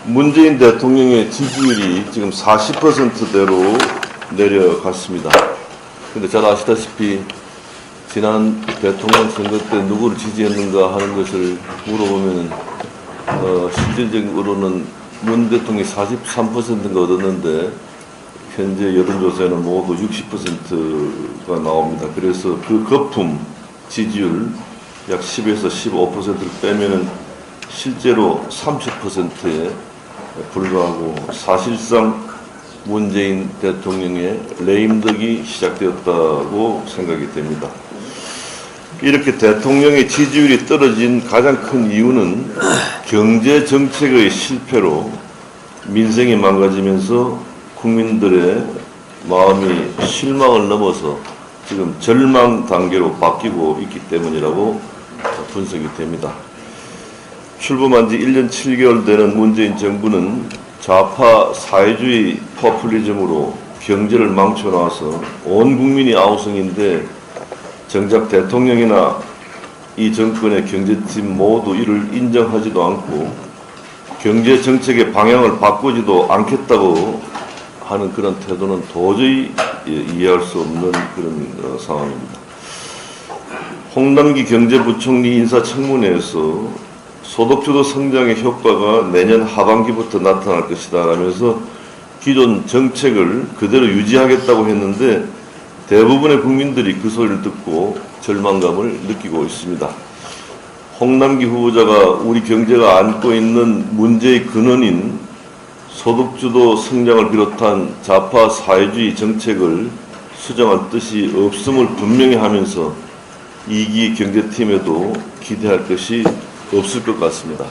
문재인 대통령의 지지율이 지금 40%대로 내려갔습니다. 근데 잘 아시다시피 지난 대통령 선거 때 누구를 지지했는가 하는 것을 물어보면 실질적으로는 문 대통령이 43%인가 얻었는데 현재 여론조사에는 모두 60%가 나옵니다. 그래서 그 거품 지지율 약 10에서 15%를 빼면은 실제로 30%에 불과하고 사실상 문재인 대통령의 레임덕이 시작되었다고 생각이 됩니다. 이렇게 대통령의 지지율이 떨어진 가장 큰 이유는 경제 정책의 실패로 민생이 망가지면서 국민들의 마음이 실망을 넘어서 지금 절망 단계로 바뀌고 있기 때문이라고 분석이 됩니다. 출범한 지 1년 7개월 되는 문재인 정부는 좌파 사회주의 포퓰리즘으로 경제를 망쳐놔서 온 국민이 아우성인데 정작 대통령이나 이 정권의 경제팀 모두 이를 인정하지도 않고 경제 정책의 방향을 바꾸지도 않겠다고 하는 그런 태도는 도저히 이해할 수 없는 그런 상황입니다. 홍남기 경제부총리 인사청문회에서 소득주도 성장의 효과가 내년 하반기부터 나타날 것이다 라면서 기존 정책을 그대로 유지하겠다고 했는데 대부분의 국민들이 그 소리를 듣고 절망감을 느끼고 있습니다. 홍남기 후보자가 우리 경제가 안고 있는 문제의 근원인 소득주도 성장을 비롯한 좌파 사회주의 정책을 수정할 뜻이 없음을 분명히 하면서 2기 경제팀에도 기대할 것이 없을 것 같습니다.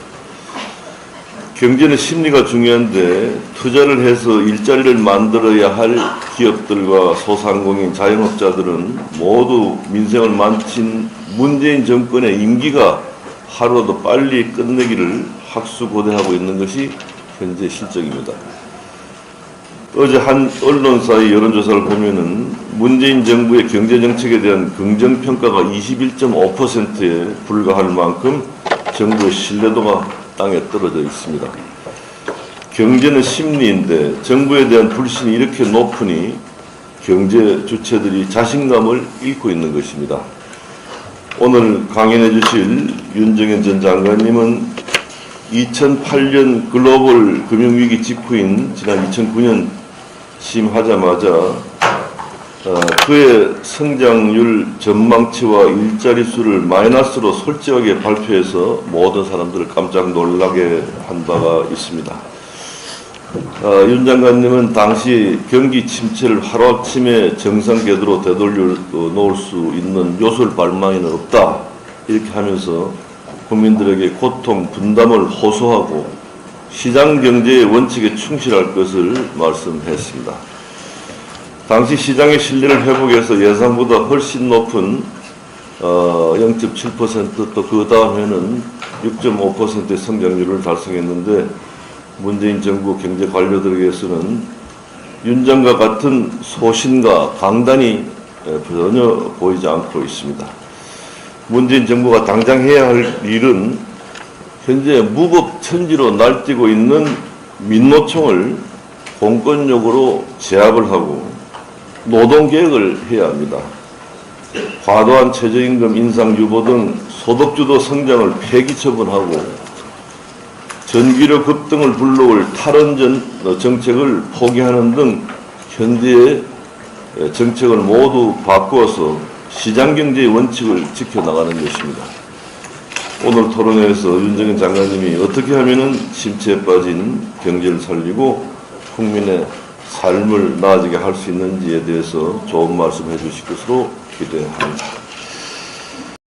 경제는 심리가 중요한데 투자를 해서 일자리를 만들어야 할 기업들과 소상공인 자영업자들은 모두 민생을 망친 문재인 정권의 임기가 하루라도 빨리 끝내기를 학수고대하고 있는 것이 현재 실정입니다. 어제 한 언론사의 여론조사를 보면은 문재인 정부의 경제정책에 대한 긍정평가가 21.5%에 불과할 만큼 정부의 신뢰도가 땅에 떨어져 있습니다. 경제는 심리인데 정부에 대한 불신이 이렇게 높으니 경제 주체들이 자신감을 잃고 있는 것입니다. 오늘 강연해 주실 윤정현 전 장관님은 2008년 글로벌 금융위기 직후인 지난 2009년 취임하자마자 그의 성장률 전망치와 일자리 수를 마이너스로 솔직하게 발표해서 모든 사람들을 깜짝 놀라게 한 바가 있습니다. 윤 장관님은 당시 경기 침체를 하루아침에 정상 궤도로 되돌려 놓을 수 있는 요술 발망에는 없다 이렇게 하면서 국민들에게 고통 분담을 호소하고 시장 경제의 원칙에 충실할 것을 말씀했습니다. 당시 시장의 신뢰를 회복해서 예상보다 훨씬 높은 0.7% 또 그 다음에는 6.5%의 성장률을 달성했는데 문재인 정부 경제 관료들에게서는 윤 장관 같은 소신과 강단이 전혀 보이지 않고 있습니다. 문재인 정부가 당장 해야 할 일은 현재 무법천지로 날뛰고 있는 민노총을 공권력으로 제압을 하고 노동개혁을 해야 합니다. 과도한 최저임금 인상 유보 등 소득주도 성장을 폐기 처분하고 전기료 급등을 불러올 탈원전 정책을 포기하는 등 현재의 정책을 모두 바꾸어서 시장경제의 원칙을 지켜나가는 것입니다. 오늘 토론회에서 윤정현 장관님이 어떻게 하면 침체에 빠진 경제를 살리고 국민의 삶을 나아지게 할 수 있는지에 대해서 좋은 말씀 해 주실 것으로 기대합니다.